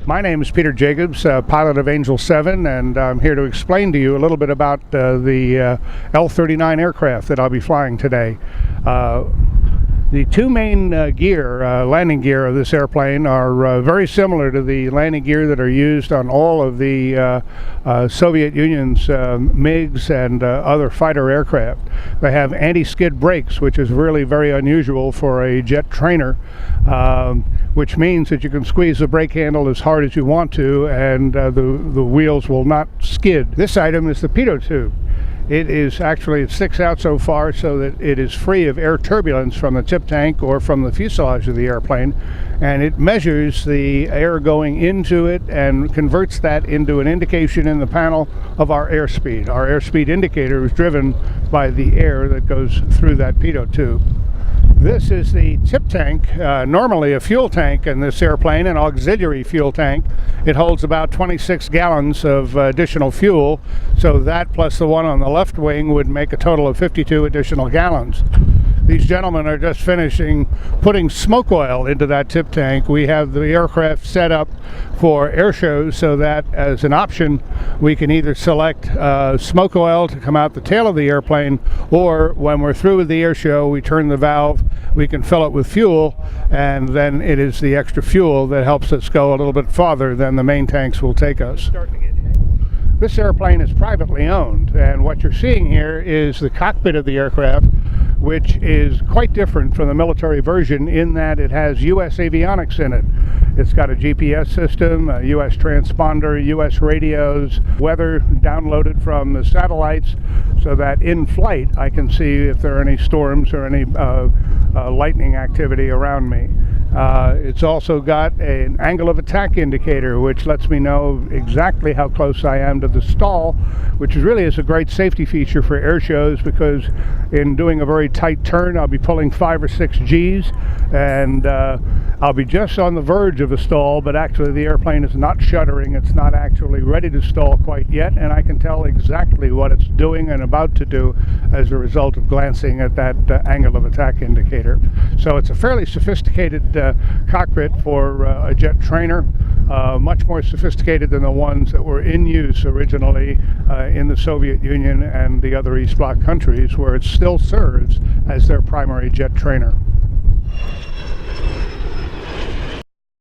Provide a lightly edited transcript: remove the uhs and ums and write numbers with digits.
My name is Peter Jacobs, pilot of Angel 7, and I'm here to explain to you a little bit about the L-39 aircraft that I'll be flying today. The two main landing gear of this airplane are very similar to the landing gear that are used on all of the Soviet Union's MiGs and other fighter aircraft. They have anti-skid brakes, which is really very unusual for a jet trainer, which means that you can squeeze the brake handle as hard as you want to, and the wheels will not skid. This item is the pitot tube. It sticks out so far so that it is free of air turbulence from the tip tank or from the fuselage of the airplane, and it measures the air going into it and converts that into an indication in the panel of our airspeed. Our airspeed indicator is driven by the air that goes through that pitot tube. This is the tip tank, normally a fuel tank in this airplane, an auxiliary fuel tank. It holds about 26 gallons of additional fuel, so that plus the one on the left wing would make a total of 52 additional gallons. These gentlemen are just finishing putting smoke oil into that tip tank. We have the aircraft set up for air shows so that as an option we can either select smoke oil to come out the tail of the airplane, or when we're through with the air show we turn the valve, we can fill it with fuel, and then it is the extra fuel that helps us go a little bit farther than the main tanks will take us. This airplane is privately owned, and what you're seeing here is the cockpit of the aircraft, which is quite different from the military version in that it has U.S. avionics in it. It's got a GPS system, a U.S. transponder, U.S. radios, weather downloaded from the satellites, so that in flight I can see if there are any storms or any lightning activity around me. It's also got an angle of attack indicator, which lets me know exactly how close I am to the stall, which really is a great safety feature for air shows, because in doing a very tight turn I'll be pulling 5 or 6 G's, and I'll be just on the verge of a stall, but actually the airplane is not shuttering. It's not actually ready to stall quite yet, and I can tell exactly what it's doing and about to do as a result of glancing at that angle of attack indicator. So it's a fairly sophisticated cockpit for a jet trainer, much more sophisticated than the ones that were in use originally in the Soviet Union and the other East Bloc countries, where it still serves as their primary jet trainer.